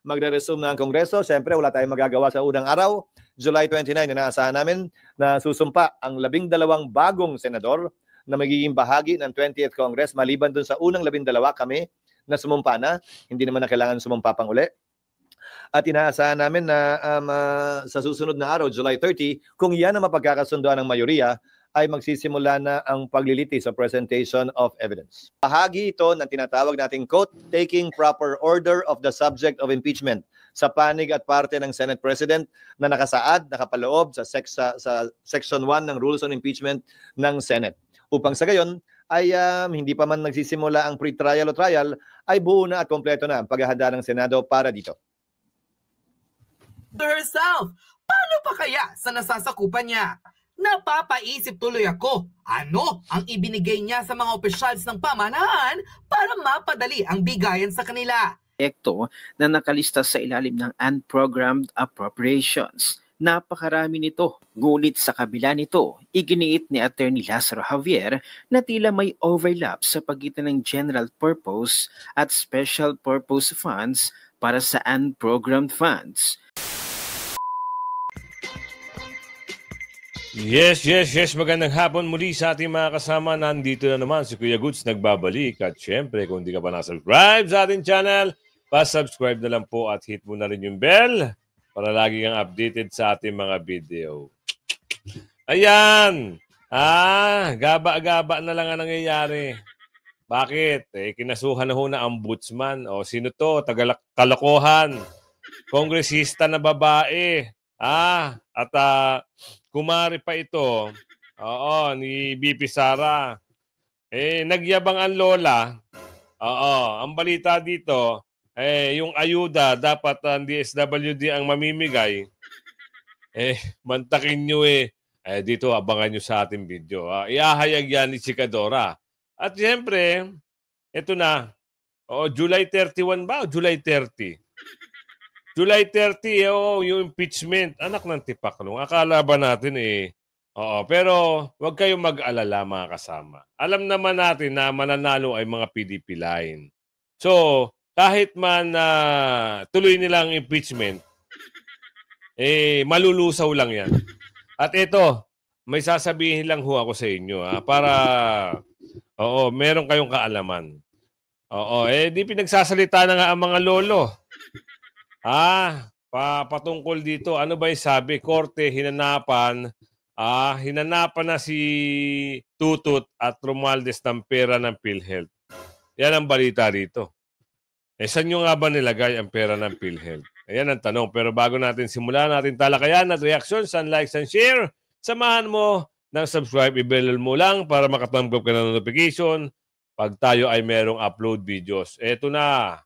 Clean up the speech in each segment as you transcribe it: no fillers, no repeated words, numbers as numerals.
Magre-resume na ang Kongreso. Siyempre, wala tayong magagawa sa unang araw. July 29, inaasahan namin na susumpa ang 12 bagong senador na magiging bahagi ng 20th Congress. Maliban dun sa unang 12 kami na sumumpa na. Hindi naman na kailangan sumumpa pang uli. At inaasahan namin na sa susunod na araw, July 30, kung yan ang mapagkakasunduan ng mayoriya, ay magsisimula na ang pagliliti sa presentation of evidence. Bahagi ito ng tinatawag nating quote, taking proper order of the subject of impeachment sa panig at parte ng Senate President na nakasaad, nakapaloob sa Section 1 ng Rules on Impeachment ng Senate. Upang sa gayon, ay hindi pa man nagsisimula ang pre-trial o trial, ay buo na at kompleto na ang paghahanda ng Senado para dito. Herself, paano pa kaya sa nasasakupan niya? Napapaisip tuloy ako, ano ang ibinigay niya sa mga opisyals ng pamahalaan para mapadali ang bigayan sa kanila? Proyekto na nakalista sa ilalim ng unprogrammed appropriations. Napakarami nito, ngunit sa kabila nito, iginiit ni Attorney Lazaro Javier na tila may overlap sa pagitan ng general purpose at special purpose funds para sa unprogrammed funds. Yes. Magandang hapon muli sa ating mga kasama. Nandito na naman si Kuya Goods nagbabalik. At syempre, kung di ka pa na-subscribe sa ating channel, pa-subscribe na lang po at hit mo na rin yung bell para lagi kang updated sa ating mga video. Ayan! Gaba-gaba na lang ang nangyayari. Bakit? Kinasuhan na ho na ombudsman. O, sino to? Kalokohan. Kongresista na babae. At kumari pa ito, ni BP Sara. Nagyabang ang lola. Ang balita dito, yung ayuda, dapat ang DSWD ang mamimigay. Mantakin nyo dito, abangan nyo sa ating video. Iahayag yan ni Chikadora. At siyempre, ito na. July 31 ba o July 30? July 30, yung impeachment. Anak ng tipaklong. Akala ba natin pero huwag kayong mag-alala mga kasama. Alam naman natin na mananalo ay mga PDP line. So, kahit man tuloy nilang impeachment, malulusaw lang yan. At ito, may sasabihin lang ho ako sa inyo para meron kayong kaalaman. Di pinagsasalita na nga ang mga lolo. Patungkol dito, ano ba yung sabi? Korte, hinanapan na si Tutut at Romualdez ng pera ng PhilHealth. Yan ang balita dito. Saan nyo nga ba nilagay ang pera ng PhilHealth? Ayan ang tanong. Pero bago natin simulan natin talakayan at reactions and likes and share, samahan mo ng subscribe, i-bell mo lang para makatanggap ka ng notification pag tayo ay merong upload videos. Eto na.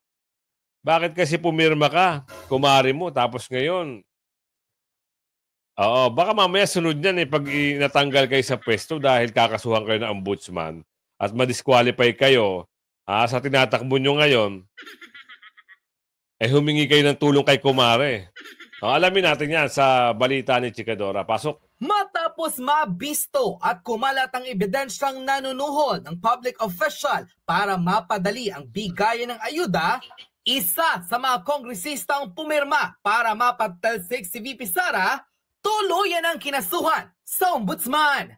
Bakit kasi pumirma ka? Kumari mo, tapos ngayon. Baka mamaya sunod niyan pag natanggal kayo sa pwesto dahil kakasuhan kayo ng ombudsman at ma-disqualify kayo sa tinatakbo nyo ngayon, humingi kayo ng tulong kay kumare. Alamin natin yan sa balita ni Chikadora. Pasok. Matapos mabisto at kumalat ang ebidensyang nanunuhol ng public official para mapadali ang bigayan ng ayuda, isa sa mga kongresista ang pumirma para mapatalsik si VP Sara, tuluyan ang kinasuhan sa ombudsman.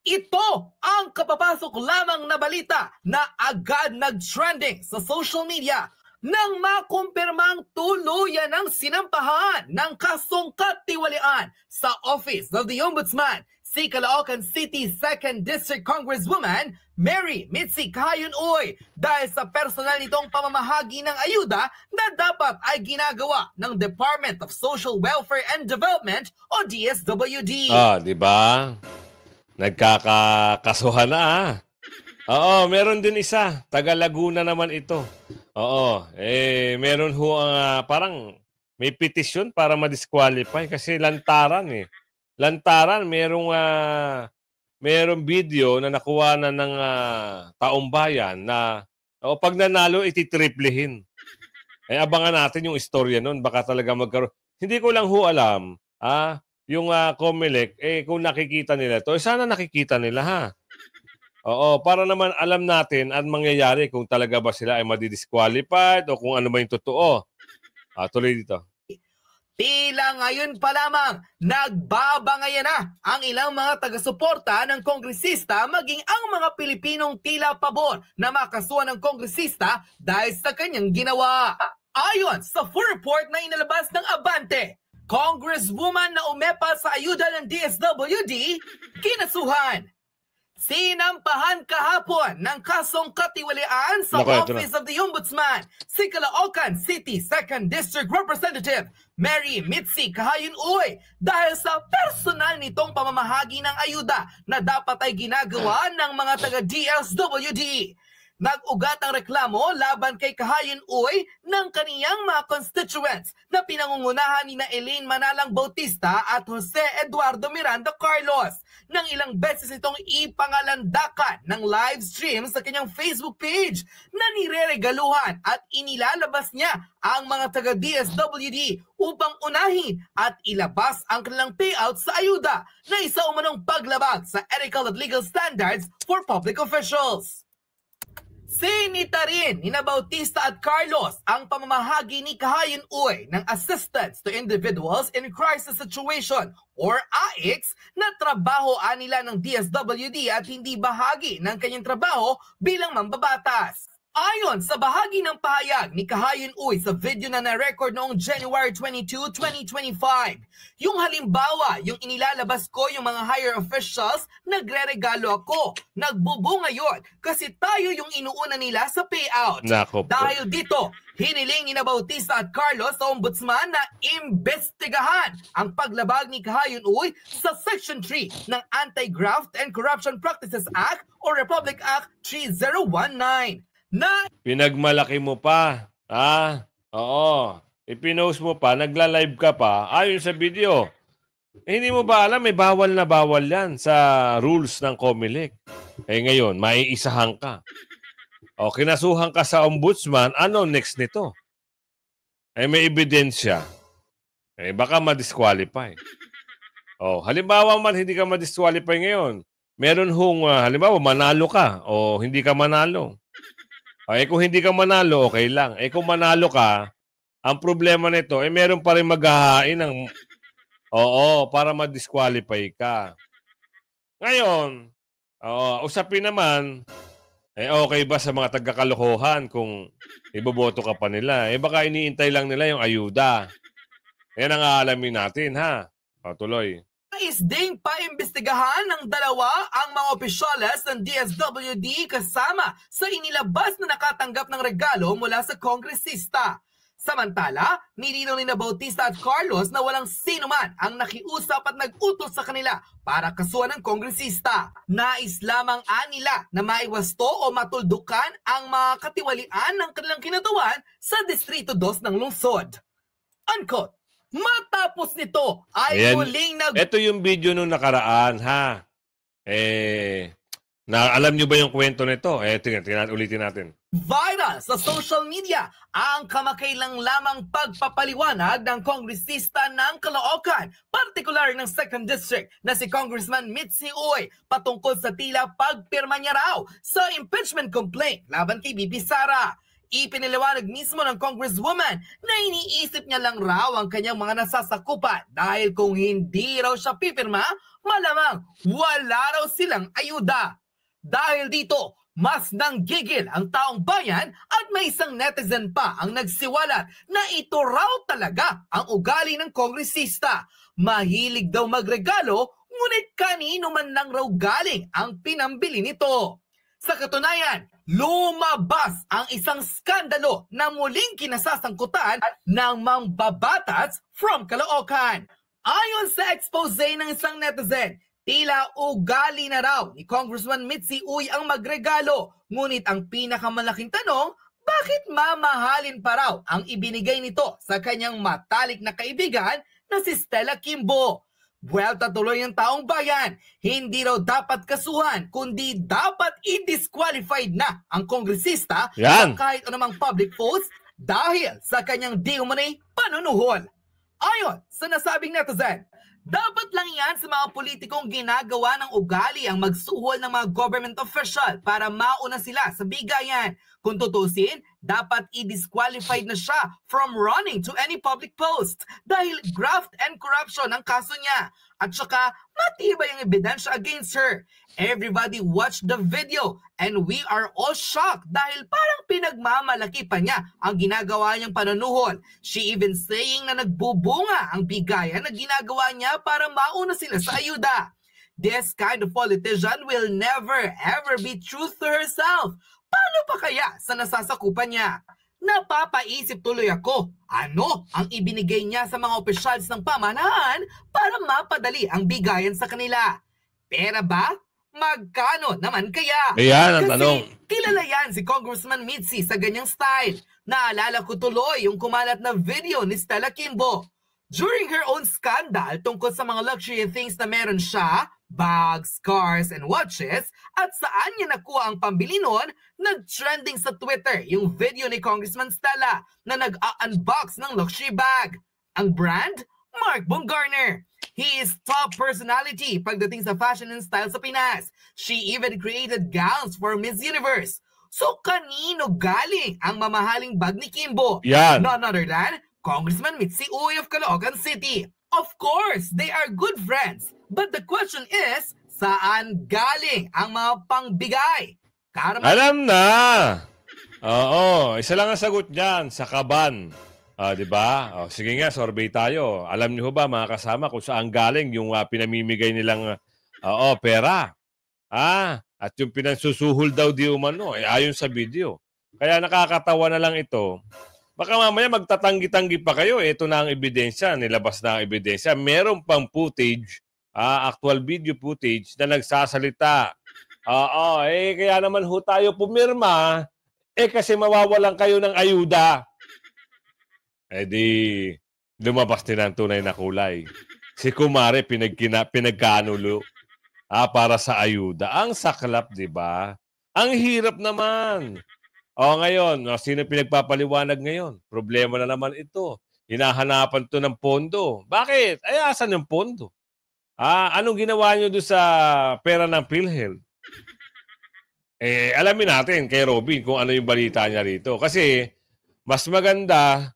Ito ang kapapasok lamang na balita na agad nag-trending sa social media nang makumpirmang tuluyan ang sinampahan ng kasong katiwalian sa Office of the Ombudsman si Caloocan City 2nd District Congresswoman Mary Mitzi Cayon-Uy dahil sa personal nitong pamamahagi ng ayuda na dapat ay ginagawa ng Department of Social Welfare and Development o DSWD. Di ba? Nagkakasuhan na meron din isa. Taga Laguna naman ito. Meron ho parang may petisyon para ma-disqualify kasi lantaran Lantaran, merong video na nakuha na ng taong bayan na pag nanalo, ititriplihin. Abangan natin yung istorya nun. Baka talaga magkaroon. Hindi ko lang ho alam, yung COMELEC, kung nakikita nila to, sana nakikita nila Oo, para naman alam natin ang mangyayari kung talaga ba sila ay madi-disqualified o kung ano ba yung totoo. Tuloy dito. Tila ngayon pa lamang, nagbabangayan na ang ilang mga taga-suporta ng kongresista maging ang mga Pilipinong tila pabor na makasuhan ng kongresista dahil sa kanyang ginawa. Ayon sa full report na inalabas ng Abante, Congresswoman na umepa sa ayuda ng DSWD, kinasuhan. Sinampahan kahapon ng kasong katiwalian sa Office of the Ombudsman si Caloocan City 2nd District Representative Mary Mitzi Kahayin-Uy dahil sa personal nitong pamamahagi ng ayuda na dapat ay ginagawa ng mga taga-DSWD. Nag-ugat ang reklamo laban kay Kahayin-Uy ng kaniyang mga constituents na pinangungunahan ni na Elaine Manalang Bautista at Jose Eduardo Miranda Carlos nang ilang beses itong ipangalandakan ng live stream sa kanyang Facebook page na nireregaluhan at inilalabas niya ang mga taga-DSWD upang unahin at ilabas ang kanilang payout sa ayuda na isa umanong paglabag sa ethical at legal standards for public officials. Sinita rin ni Bautista at Carlos ang pamamahagi ni Kahayin-Uy ng Assistance to Individuals in Crisis Situation or AICS na trabahoan nila ng DSWD at hindi bahagi ng kanyang trabaho bilang mambabatas. Ayon sa bahagi ng pahayag ni Kahayin-Uy sa video na na-record noong January 22, 2025, yung halimbawa, yung inilalabas ko yung mga higher officials, nagre-regalo ako. Nagbubunga yun kasi tayo yung inuuna nila sa payout. Dahil dito, hiniling ni Bautista at Carlos sa ombudsman na imbestigahan ang paglabag ni Kahayin-Uy sa Section 3 ng Anti-Graft and Corruption Practices Act o Republic Act 3019. Pinagmalaki mo pa. Oo. Ipinost mo pa, nagla-live ka pa, ayon sa video. Hindi mo ba alam, may bawal na bawal yan sa rules ng COMELEC. Ngayon, maiisahan ka. Kinasuhan ka sa ombudsman, ano next nito? May ebidensya. Baka ma-disqualify. Halimbawa man, hindi ka ma-disqualify ngayon. Meron halimbawa, manalo ka o hindi ka manalo. Kung hindi ka manalo, okay lang. Kung manalo ka, ang problema nito, meron pa rin maghahain ng para ma-disqualify ka. Ngayon, usapin naman, okay ba sa mga taga-kalokohan kung iboboto ka pa nila? Baka iniintay lang nila yung ayuda. Yan ang aalamin natin, ha? Tuloy. Nais ding paimbestigahan ng dalawa ang mga opisyales ng DSWD kasama sa inilabas na nakatanggap ng regalo mula sa kongresista. Samantala, nilinaw ni Bautista at Carlos na walang sino man ang nakiusap at nag-utos sa kanila para kasuhan ng kongresista. Nais lamang anila na maiwasto o matuldukan ang mga katiwalian ng kanilang kinatawan sa Distrito 2 ng lungsod. Unquote. Matapos nito ay muling Ito yung video nung nakaraan, ha? Alam nyo ba yung kwento nito? Tingnan, ulitin natin. Viral sa social media ang kamakailang lamang pagpapaliwanag ng kongresista ng Caloocan, partikular ng 2nd District na si Congressman Mitzi Uy patungkol sa tila pagpirma niya raw sa impeachment complaint laban kay BP Sara. Ipiniliwanag mismo ng Congresswoman na iniisip niya lang raw ang kanyang mga nasasakupan dahil kung hindi raw siya pipirma, malamang wala raw silang ayuda. Dahil dito, mas nanggigil ang taong bayan at may isang netizen pa ang nagsiwalat na ito raw talaga ang ugali ng kongresista. Mahilig daw magregalo, ngunit kanino man lang raw galing ang pinambili nito. Sa katunayan, lumabas ang isang skandalo na muling kinasasangkutan ng mambabatas from Caloocan. Ayon sa expose ng isang netizen, tila ugali na raw ni Congressman Mitzi Uy ang magregalo. Ngunit ang pinakamalaking tanong, bakit mamahalin pa raw ang ibinigay nito sa kanyang matalik na kaibigan na si Stella Kimbo? Buwelta tuloy ng taong bayan, hindi raw dapat kasuhan, kundi dapat i-disqualified na ang kongresista sa kahit anumang public post dahil sa kanyang di umanay panunuhol. Ayon sa nasabing netizen, Dapat lang yan sa mga politikong ginagawa ng ugali ang magsuhol ng mga government official para mauna sila sa bigayan. Kung tutusin, dapat i-disqualified na siya from running to any public post dahil graft and corruption ang kaso niya. At saka, matibay ang ebidensya against her. Everybody watched the video and we are all shocked dahil parang pinagmamalaki pa niya ang ginagawa niyang panunuhol. She even saying na nagbubunga ang bigayan na ginagawa niya para mauna sila sa ayuda. This kind of politician will never ever be true to herself. Paano pa kaya sa nasasakupan niya? Napapaisip tuloy ako, ano ang ibinigay niya sa mga opisyals ng pamahalaan para mapadali ang bigayan sa kanila? Pera ba? Magkano naman kaya? Ayan ang Kasi tanong. kilala yan si Congressman Mitzi sa ganyang style. Naalala ko tuloy yung kumalat na video ni Stella Kimbo. During her own scandal tungkol sa mga luxury things na meron siya, bags, cars, and watches, at saan niya nakuha ang pambili nun, nag-trending sa Twitter yung video ni Congressman Stella na nag-unbox ng luxury bag. Ang brand? Mark Bumgarner. He is top personality pagdating sa fashion and style sa Pinas. She even created gowns for Miss Universe. So kanino galing ang mamahaling bag ni Kimbo? Yan. None other than Congressman Mitzi Uy of Caloocan City. Of course, they are good friends. But the question is, saan galing ang mga pangbigay? Alam na. Oo, isa lang ang sagot diyan, sa kaban. Di ba? Sige nga, survey tayo. Alam niyo ba mga kasama kung saan galing yung pinamimigay nilang pera? At yung pinansusuhol daw di umano, ayon sa video. Kaya nakakatawa na lang ito. Baka mamaya magtatanggi-tanggi pa kayo. Ito na ang ebidensya, nilabas na ang ebidensya. Meron pang footage, actual video footage na nagsasalita. Kaya naman ho tayo pumirma, kasi mawawalan kayo ng ayuda. Di lumabas din ang tunay na kulay. Si Kumare pinagkanulo para sa ayuda. Ang saklap, di ba? Ang hirap naman. Ngayon, sino pinagpapaliwanag ngayon? Problema na naman ito. Hinahanapan to ng pondo. Bakit? Asan yung pondo? Anong ginawa nyo doon sa pera ng PhilHealth? Alamin natin kay Robin kung ano yung balita niya rito. Kasi mas maganda,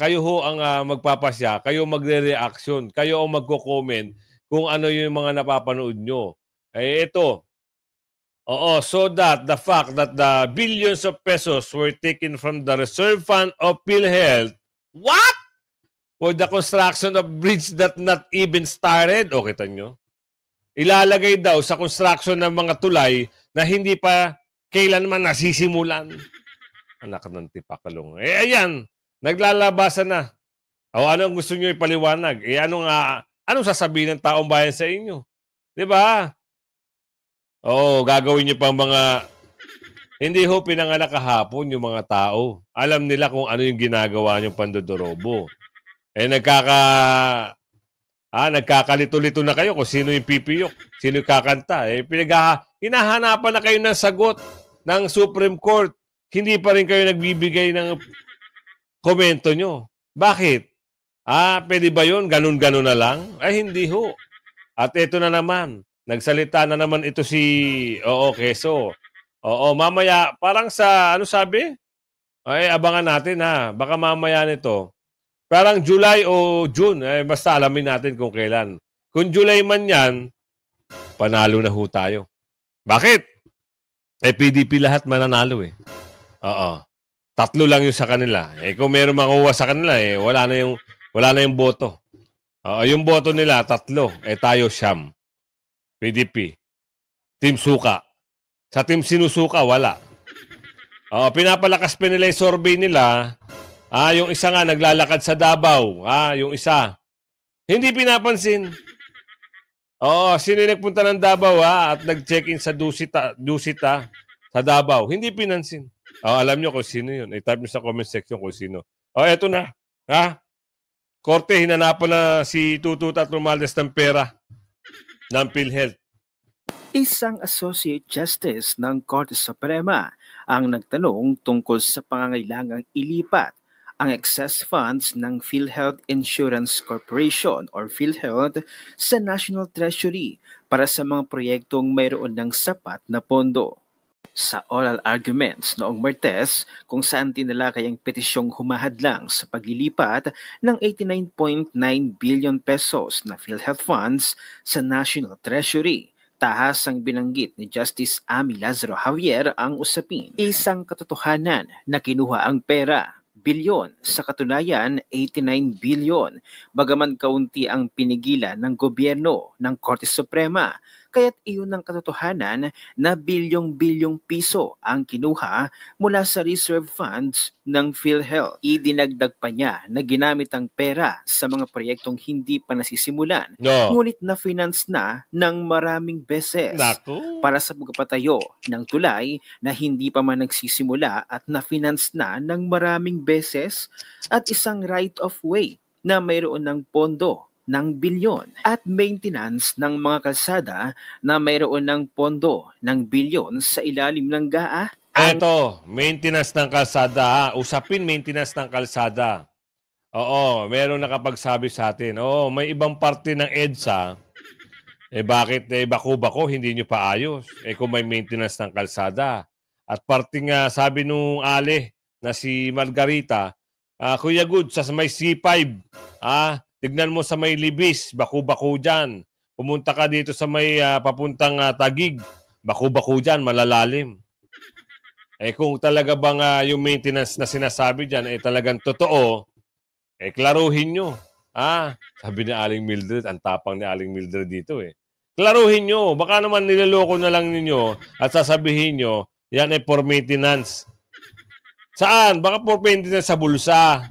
kayo ho ang magpapasya, kayo magre-reaction, kayo ang magko-comment kung ano yung mga napapanood nyo. Ito. So that the fact that the billions of pesos were taken from the reserve fund of PhilHealth, what? For the construction of bridge that not even started. O, kita nyo? Ilalagay daw sa construction ng mga tulay na hindi pa kailanman nasisimulan. Anak ng tipakalong. Ayan. Naglalabasan na. Ano ang gusto nyo ipaliwanag? Anong sasabihin ng taong bayan sa inyo? Diba? Gagawin nyo pang mga... Hindi ho pinanganak kahapon yung mga tao. Alam nila kung ano yung ginagawa nyo pandodorobo. Nagkakalito-lito na kayo kung sino yung pipiyok, sino yung kakanta. Hinahanapan na kayo ng sagot ng Supreme Court. Hindi pa rin kayo nagbibigay ng komento nyo. Bakit? Pwede ba yun? Ganun-ganun na lang? Hindi ho. At ito na naman. Nagsalita na naman ito si Quezon. Mamaya, parang sa, ano sabi? Abangan natin ha. Baka mamaya nito. Parang July o June. Basta alamin natin kung kailan. Kung July man yan, panalo na ho tayo. Bakit? PDP lahat mananalo eh. Tatlo lang yung sa kanila. Kung meron makuha sa kanila, wala na yung boto. Yung boto nila, 3. Tayo siyam. PDP. Team Suka. Sa Team Sinusuka, wala. Pinapalakas pa nila yung survey nila. Yung isa nga, naglalakad sa Davao. Yung isa. Hindi pinapansin. Sino yung nagpunta ng Davao at nag-check-in sa Dusita sa Davao? Hindi pinansin. Alam nyo kung sino yun. I-type nyo sa comment section kung sino. Eto na. Korte, hinanapan na si Tutut at Romualdez ng pera ng PhilHealth. Isang Associate Justice ng Korte Suprema ang nagtanong tungkol sa pangangailangang ilipat ang excess funds ng PhilHealth Insurance Corporation or PhilHealth sa National Treasury para sa mga proyektong mayroon ng sapat na pondo. Sa oral arguments noong Martes, kung saan tinalakay ang petisyong humahadlang sa paglilipat ng 89.9 billion pesos na PhilHealth funds sa National Treasury, tahasang binanggit ni Justice Amy Lazaro Javier ang usapin. Isang katotohanan na kinuha ang pera, bilyon, sa katunayan 89 bilyon, bagaman kaunti ang pinigilan ng gobyerno ng Korte Suprema. Kaya't iyon ang katotohanan na bilyong-bilyong piso ang kinuha mula sa reserve funds ng PhilHealth. Idinagdag pa niya na ginamit ang pera sa mga proyektong hindi pa nasisimulan, ngunit na-finance na ng maraming beses. Para sa pagpapatayo ng tulay na hindi pa man nagsisimula at na-finance na ng maraming beses, at isang right-of-way na mayroon ng pondo ng bilyon, at maintenance ng mga kalsada na mayroon ng pondo ng bilyon sa ilalim ng GAA. Eto, maintenance ng kalsada. Usapin maintenance ng kalsada. Oo, meron nakapagsabi sa atin, may ibang parte ng EDSA, bakit bako-bako, hindi nyo pa ayos? Kung may maintenance ng kalsada. At parte nga, sabi nung Ale na si Margarita, Kuya Good, sa may C5, tignan mo sa may Libis, bako-bako dyan. Pumunta ka dito sa may papuntang Tagig, bako-bako dyan, malalalim. Kung talaga bang yung maintenance na sinasabi dyan talagang totoo, klaruhin nyo. Sabi ni Aling Mildred, ang tapang ni Aling Mildred dito Klaruhin nyo, baka naman niloloko na lang ninyo at sasabihin nyo, yan for maintenance. Saan? Baka for maintenance sa bulsa.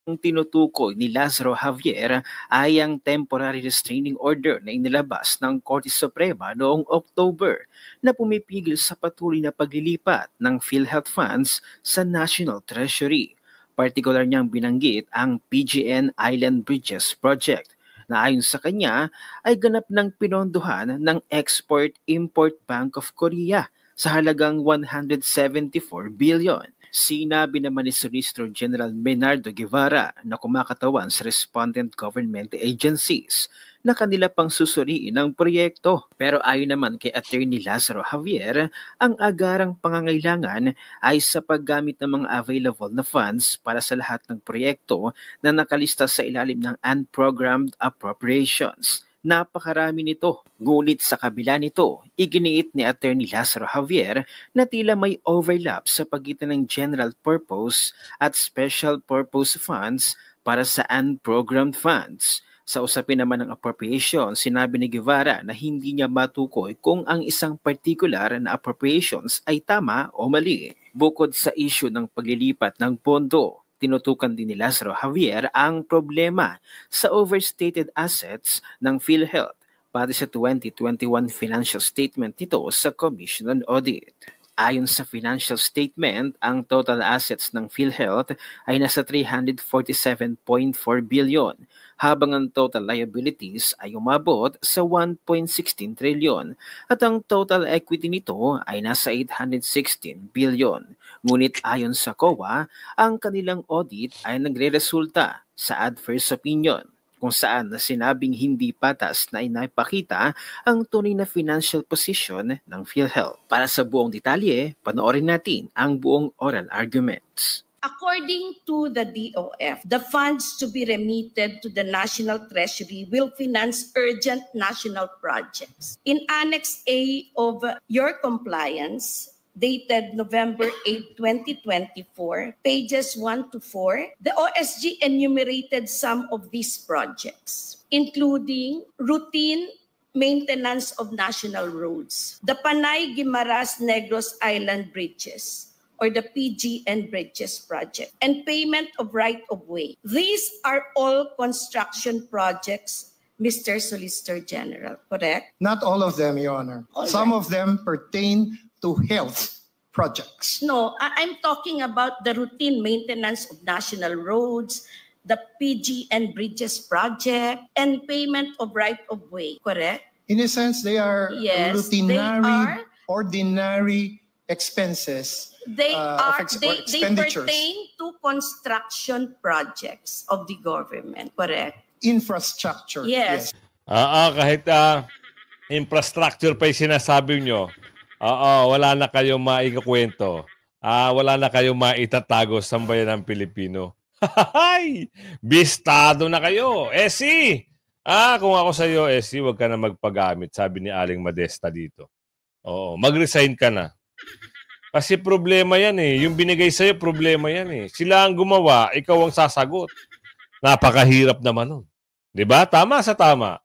Ang tinutukoy ni Lazaro Javier ay ang temporary restraining order na inilabas ng Korte Suprema noong October na pumipigil sa patuloy na paglilipat ng PhilHealth funds sa National Treasury. Partikular niyang binanggit ang PGN Island Bridges Project na ayon sa kanya ay ganap ng pinondohan ng Export-Import Bank of Korea sa halagang 174 billion. Sinabi naman ni Solicitor General Menardo Guevara na kumakatawan sa respondent government agencies na kanila pang susuriin ang proyekto. Pero ayon naman kay Attorney Lazaro Javier, ang agarang pangangailangan ay sa paggamit ng mga available na funds para sa lahat ng proyekto na nakalista sa ilalim ng unprogrammed appropriations. Napakarami nito. Ngunit sa kabila nito, iginiit ni Attorney Lazaro Javier na tila may overlap sa pagitan ng general purpose at special purpose funds para sa unprogrammed funds. Sa usapin naman ng appropriation, sinabi ni Guevara na hindi niya matukoy kung ang isang particular na appropriations ay tama o mali. Bukod sa issue ng paglilipat ng pondo, tinutukan din ni Lazaro Javier ang problema sa overstated assets ng PhilHealth pati sa 2021 financial statement nito sa Commission on Audit. Ayon sa financial statement, ang total assets ng PhilHealth ay nasa 347.4 billion, habang ang total liabilities ay umabot sa 1.16 trillion at ang total equity nito ay nasa 816 billion. Ngunit ayon sa COA, ang kanilang audit ay nagre-resulta sa adverse opinion, kung saan na sinabing hindi patas na inapakita ang tunay na financial position ng PhilHealth. Para sa buong detalye, panoorin natin ang buong oral arguments. According to the DOF, the funds to be remitted to the National Treasury will finance urgent national projects. In Annex A of your compliance, dated November 8, 2024, pages 1 to 4, the OSG enumerated some of these projects, including routine maintenance of national roads, the Panay-Guimaras-Negros Island Bridges, or the PGN Bridges project, and payment of right-of-way. These are all construction projects, Mr. Solicitor General, correct? Not all of them, Your Honor. Some of them pertain to health projects. No, I'm talking about the routine maintenance of national roads, the PGN Bridges project, and payment of right-of-way, correct? In a sense, they are Yes, routinary, ordinary expenses. They Of they expenditures. pertain to construction projects of the government, correct? Infrastructure. Yes. Kahit infrastructure pa yung sinasabi nyo, wala na kayong maikakwento. Wala na kayong maitatago sa bayan ng Pilipino. Bistado na kayo. Esi! Kung ako sa iyo, Esi, huwag ka na magpagamit, sabi ni Aling Modesta dito. Oo, mag-resign ka na. Kasi problema yan eh. Yung binigay sa'yo, problema yan eh. Sila ang gumawa, ikaw ang sasagot. Napakahirap naman nun. Diba? Tama sa tama.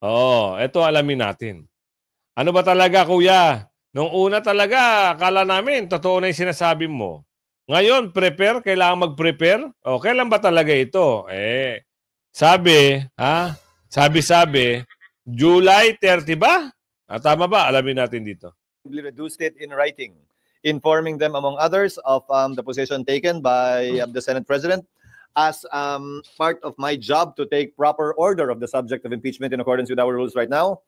Oo, eto alamin natin. Ano ba talaga, kuya? Nung una talaga, akala namin, totoo na yung sinasabi mo. Ngayon, prepare? Kailangan mag-prepare? O, kailan ba talaga ito? Sabi, July 30 ba? Tama ba? Alamin natin dito. Reduced it in writing, informing them, among others, of the position taken by the Senate President as part of my job to take proper order of the subject of impeachment in accordance with our rules right now.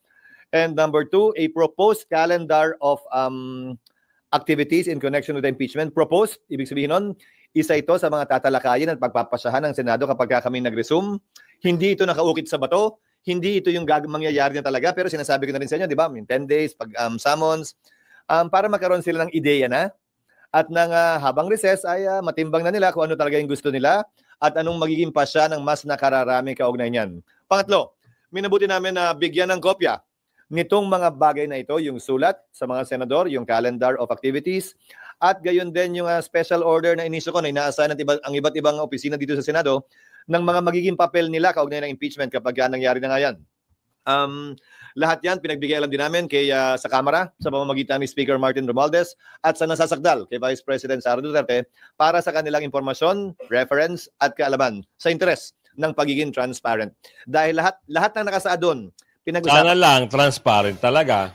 And number two, a proposed calendar of activities in connection with the impeachment. Proposed, ibig sabihin nun, isa ito sa mga tatalakayin at pagpapasyahan ng Senado kapag kami nag-resume. Hindi ito nakaukit sa bato. Hindi ito yung mangyayari na talaga. Pero sinasabi ko na rin sa inyo, di ba? 10 days, pag summons, para magkaroon sila ng ideya na. At nang habang recess ay matimbang na nila kung ano talaga yung gusto nila at anong magiging pasya ng mas nakararami kaugnay niyan. Pangatlo, minabuti namin na bigyan ng kopya nitong mga bagay na ito, yung sulat sa mga senador, yung calendar of activities, at gayon din yung special order na inisyo ko na inaasahan ang iba't ibang opisina dito sa Senado ng mga magiging papel nila kaugnay ng impeachment kapag nangyari na nga yan. Lahat yan, pinagbigay alam din namin sa Kamara, sa pamamagitan ni Speaker Martin Romualdez, at sa nasasakdal kay Vice President Sara Duterte para sa kanilang impormasyon, reference, at kaalaman sa interes ng pagiging transparent. Dahil lahat ng nakasaad doon, sana lang, transparent talaga.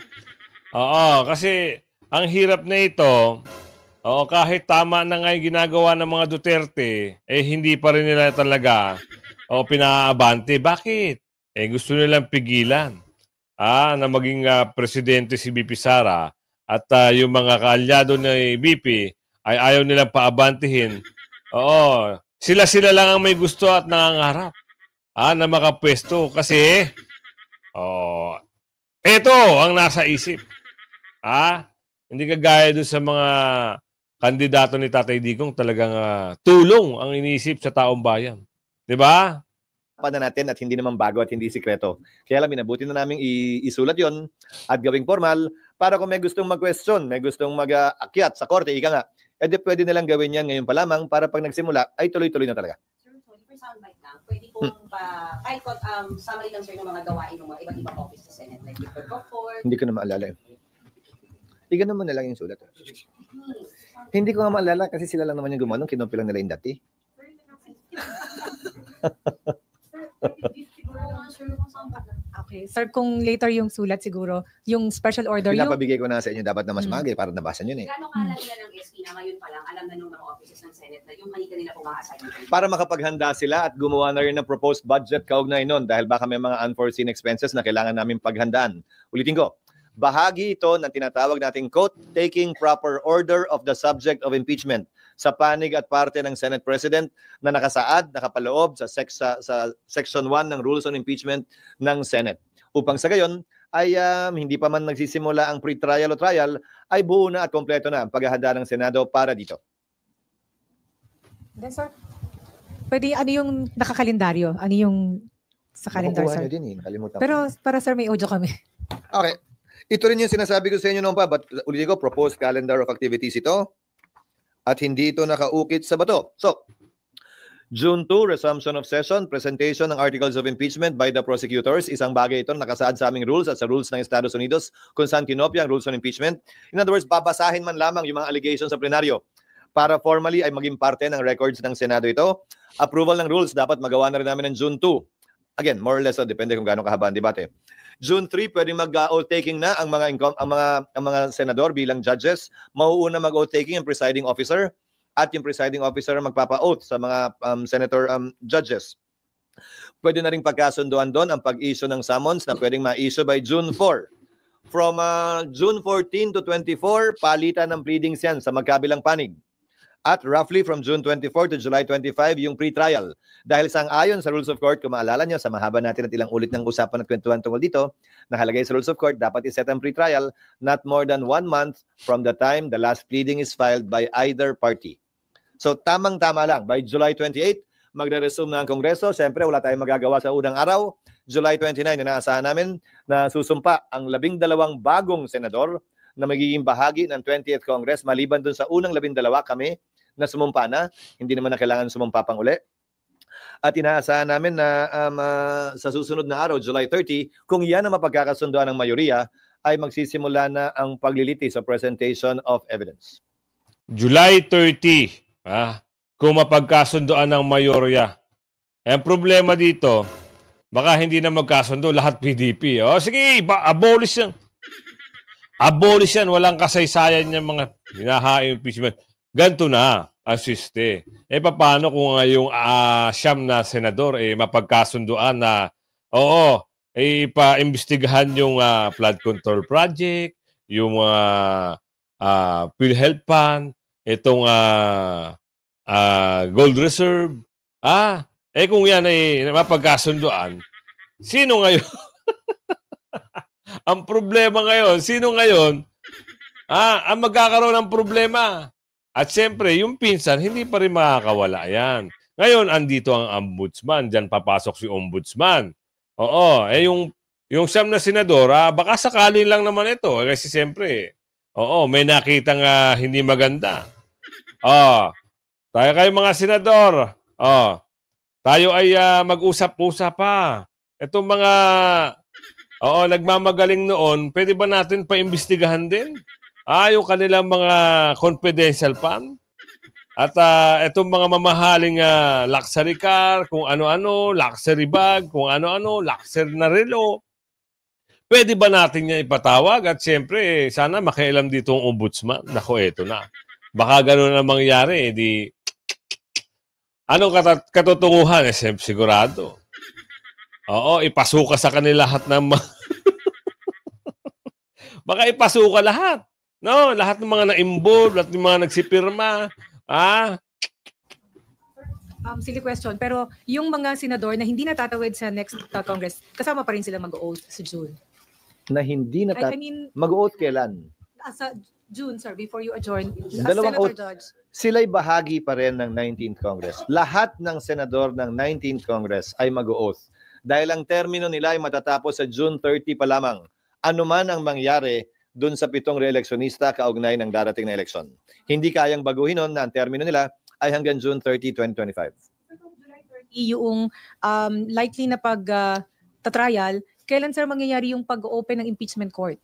Oo, kasi ang hirap na ito, kahit tama na nga yung ginagawa ng mga Duterte, hindi pa rin nila talaga pinaabante. Bakit? Gusto nilang pigilan na maging presidente si BP Sara at yung mga kaalyado ni BP ay ayaw nilang paabantihin. Sila lang ang may gusto at nangangarap na makapwesto kasi ito ang nasa isip. Hindi kagaya doon sa mga kandidato ni Tatay Digong, talagang tulong ang iniisip sa taong bayan. 'Di ba? Na natin at hindi naman bago at hindi sikreto. Kaya lang minabuti na namin isulat 'yon at gawing formal para kung may gustong mag-question, may gustong mag-akyat sa korte, ika nga, pwede nilang gawin yan ngayon pa lamang para pag nagsimula ay tuloy-tuloy na talaga. Soundbite lang, pwede pong kahit summary lang sir ng mga gawain ng mga iba't ibang office sa Senate, like Victor Cockford. Hindi ko na maalala. Iganon mo na lang yung sulat. Hindi ko nga maalala kasi sila lang naman yung gumawa nung kinopy lang nila yung dati. Okay, sir, kung later yung sulat siguro, yung special order pinapabigay ko na sa inyo, dapat na mas magay para nabasa nyo Gano'ng kala nila ng SP na ngayon pa lang, alam na ng mga offices ng Senate na yung kanina nila pong mga assignment? Para makapaghanda sila at gumawa na rin ng proposed budget kaugnay nun dahil baka may mga unforeseen expenses na kailangan namin paghandaan. Ulitin ko, bahagi ito ng tinatawag nating quote, taking proper order of the subject of impeachment sa panig at parte ng Senate President na nakapaloob sa Section 1 ng Rules on Impeachment ng Senate. Upang sa gayon, ay hindi pa man nagsisimula ang pre-trial o trial, ay buo na at kompleto na ang paghahanda ng Senado para dito. Then, sir, pwede, ano yung nakakalendaryo? Ano yung sa calendar, Makukuha sir? nyo din nakalimutan Pero ko. para, sir, may audio kami. Okay. Ito rin yung sinasabi ko sa inyo noon pa, but ulit ko, proposed calendar of activities ito. At hindi ito nakaukit sa bato. So, June 2, resumption of session, presentation ng articles of impeachment by the prosecutors. Isang bagay ito nakasaad sa aming rules at sa rules ng Estados Unidos kung saan kinopya ang rules on impeachment. In other words, babasahin man lamang yung mga allegations sa plenaryo para formally ay maging parte ng records ng Senado ito. Approval ng rules dapat magawa na rin namin ng June 2. Again, more or less, depende kung gaano kahaba ang debate. June 3, pwedeng mag-oath taking na ang mga senador bilang judges. Mauuna mag-oath taking ang presiding officer at yung presiding officer magpapa-oath sa mga senator judges. Pwede na rin pagkasunduan doon ang pag-issue ng summons na pwedeng ma-issue by June 4. From June 14 to 24, palitan ng pleadings yan sa magkabilang panig. At roughly from June 24 to July 25, yung pre-trial. Dahil sang-ayon sa Rules of Court, kung maalala nyo, sa mahaba natin at ilang ulit ng usapan at kwentuhan tungkol dito, nakalagay sa Rules of Court, dapat iset ang pre-trial not more than 1 month from the time the last pleading is filed by either party. So tamang-tama lang, by July 28, magre-resume na ang Kongreso. Siyempre, wala tayong magagawa sa unang araw. July 29, inaasahan namin na susumpa ang 12 bagong senador na magiging bahagi ng 20th Congress. Maliban dun sa unang 12, kami na sumumpa na. Hindi naman na kailangan sumumpa pang uli. At inaasahan namin na sa susunod na araw, July 30, kung yan ang mapagkakasundoan ng mayoriya, ay magsisimula na ang paglilitis sa presentation of evidence. July 30, kung mapagkasundoan ng mayorya. Ang problema dito, baka hindi na magkasundo lahat PDP. O sige, abolish yan. Abolish yan. Walang kasaysayan yung mga hinahaing impeachment. Ganito na, asiste. Paano kung yung siyam na senador mapagkasunduan na, ipa-imbestigahan yung flood control project, yung PhilHealth Fund, itong gold reserve. Kung yan ay mapagkasunduan, sino ngayon? Ang problema ngayon, sino ngayon? Ang magkakaroon ng problema. At siyempre, yung pinsan, hindi pa rin makakawala yan. Ngayon, andito ang ombudsman. Diyan papasok si ombudsman. Yung siyam na senador, baka sakalin lang naman ito. Kasi siyempre, may nakitang hindi maganda. Tayo kayo mga senador. Tayo ay mag-usap-usap pa. Itong mga nagmamagaling noon, pwede ba natin pa-imbestigahan din? Yung kanilang mga confidential fund? At itong mga mamahaling luxury car, kung ano-ano, luxury bag, kung ano-ano, luxury na relo. Pwede ba natin niya ipatawag? At siyempre, sana makialam dito ang ombudsman. Nako, eto na. Baka gano'n ang mangyari. Anong katotohanan? Sigurado. Ipasuka sa kanila lahat ng baka ipasuka lahat. No, lahat ng mga na-involve, lahat ng mga nagsipirma. Silly question, pero yung mga senador na hindi natatawid sa next Congress, kasama pa rin sila mag-oath sa June? Na hindi I mean, mag-oath kailan? Sa June, sir, before you adjourn. Dalawang Senator oath. Judge. Sila'y bahagi pa rin ng 19th Congress. Lahat ng senador ng 19th Congress ay mag-oath. Dahil ang termino nila ay matatapos sa June 30 pa lamang. Ano man ang mangyari dun sa 7 reeleksyonista kaugnay ng darating na eleksyon. Hindi kayang baguhin nun na ang termino nila ay hanggang June 30, 2025. Yung likely na pag-trial, kailan, sir, mangyayari yung pag-open ng impeachment court?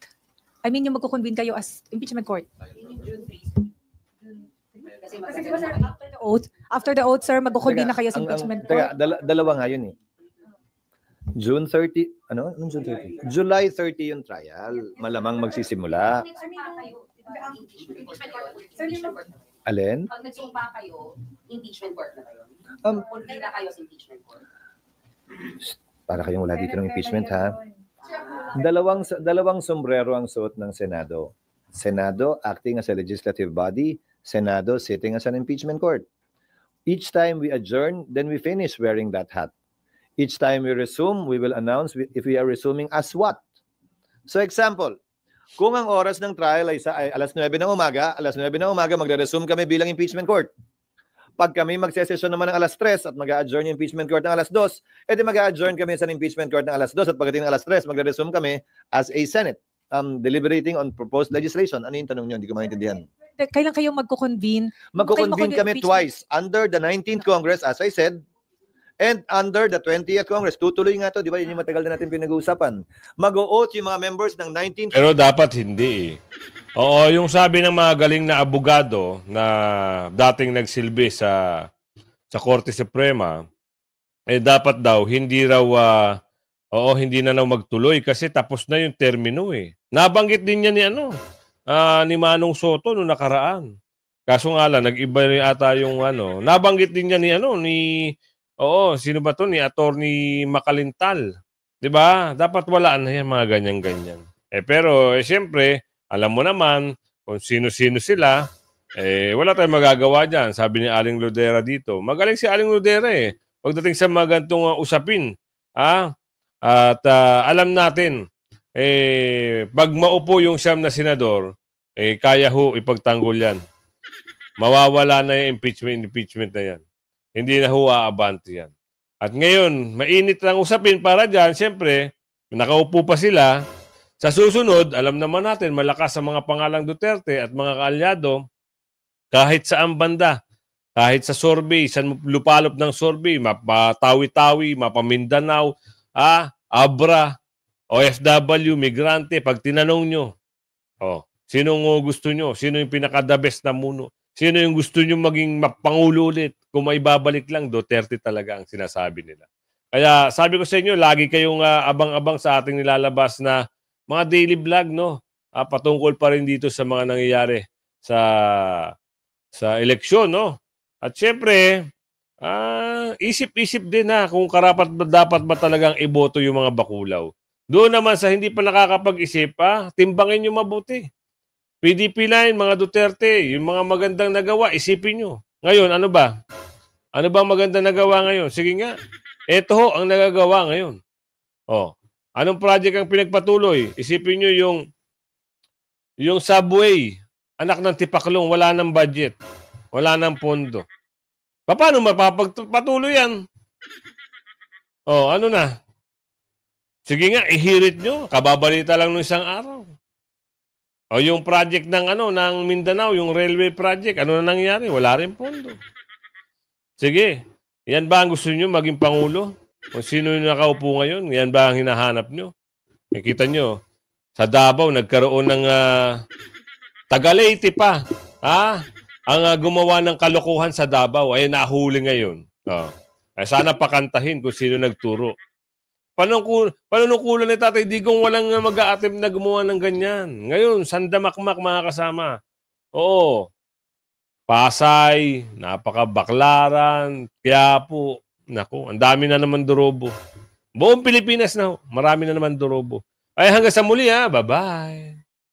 I mean, yung magkukonvene kayo as impeachment court? Kasi diba, sir, after the oath, sir, magkukonvene na kayo sa impeachment court? Dalawa nga yun eh. June 30, anong June 30? July 30 yung trial. Malamang magsisimula. Alin? Pag nagsumpa kayo, impeachment court na kayo. Hindi na kayo sa impeachment court. Para kayong wala dito ng impeachment, ha? Dalawang sombrero ang suot ng Senado. Senado acting as a legislative body, Senado sitting as an impeachment court. Each time we adjourn, then we finish wearing that hat. Each time we resume, we will announce if we are resuming as what. So example, kung ang oras ng trial ay alas 9 ng umaga, magre-resume kami bilang impeachment court. Pag kami magsesesyon naman ng alas 3 at mag-a-adjourn yung impeachment court ng alas 2, edi mag-a-adjourn kami sa impeachment court ng alas 2 at pagdating ng alas 3, magre-resume kami as a Senate deliberating on proposed legislation. Ano yung tanong nyo? Hindi ko maintindihan. Kailan kayo magkukonvene? Magkukonvene kami twice. Under the 19th Congress, as I said, and under the 20th Congress. Tutuloy nga to, di ba? Yun yung matagal na natin pinag-uusapan. Mag-o-oath yung mga members ng 19th. Pero dapat hindi. Yung sabi ng mga galing na abogado na dating nagsilbi sa Korte Suprema, dapat daw hindi na magtuloy kasi tapos na yung termino eh. Nabanggit din niya ni Manong Soto noong nakaraan. Kaso nga lang, nag-iba ata yung nabanggit din niya sino ba to? Ni Attorney Makalintal. 'Di ba? Dapat walaan na yan mga ganyan-ganyan. Pero siyempre, alam mo naman kung sino-sino sila. Wala tayong magagawa dyan. Sabi ni Aling Ludera dito. Magaling si Aling Ludera eh. Pagdating sa mga gantong usapin. At alam natin, pag maupo yung siyam na senador, kaya ho ipagtanggol yan. Mawawala na yung impeachment na yan. Hindi na ho aabante yan. At ngayon, mainit lang usapin para dyan. Siyempre, nakaupo pa sila. Sa susunod, alam naman natin, malakas sa mga pangalang Duterte at mga kaalyado, kahit saan banda, kahit sa Sorbay, sa lupalop ng Sorbay, mapatawi-tawi, mapamindanao, Abra, OFW, migrante, pag tinanong nyo, sinong gusto nyo? Sino yung pinaka-the best na muno? Sino yung gusto nyo maging mapangulo ulit? Kung may babalik lang, Duterte talaga ang sinasabi nila. Kaya sabi ko sa inyo, lagi kayong abang-abang sa ating nilalabas na mga daily vlog, no? Patungkol pa rin dito sa mga nangyayari sa eleksyon, no? At syempre, isip-isip din kung dapat ba talagang iboto yung mga bakulaw. Doon naman sa hindi pa nakakapag-isip, timbangin nyo mabuti. PDP line, mga Duterte, yung mga magandang nagawa, isipin nyo. Ngayon, ano ba? Ano ba ang magandang nagawa ngayon? Sige nga, eto ho ang nagagawa ngayon. Anong project ang pinagpatuloy? Isipin nyo yung subway, anak ng tipaklong, wala ng budget, wala ng pondo. Paano mapapagpatuloy yan? Ano na? Sige nga, ihirit nyo. Kababalita lang nung isang araw. Yung project ng Mindanao, yung railway project, ano na nangyari? Wala rin pondo. Sige, yan ba ang gusto nyo maging pangulo? Kung sino yung nakaupo ngayon, yan ba ang hinahanap nyo? Kita nyo, sa Davao, nagkaroon ng Tagalete pa. Ang gumawa ng kalokohan sa Davao ay nahuli ngayon. Sana pakantahin kung sino nagturo. Panunukulan ni Tatay Digong walang mag-aatim na gumawa ng ganyan. Ngayon, sandamakmak mga kasama. Oo. Pasay, Napakabaklaran, Quiapo. Naku, ang dami na naman durobo. Buong Pilipinas na, marami na naman durobo. Ay hanggang sa muli Bye-bye.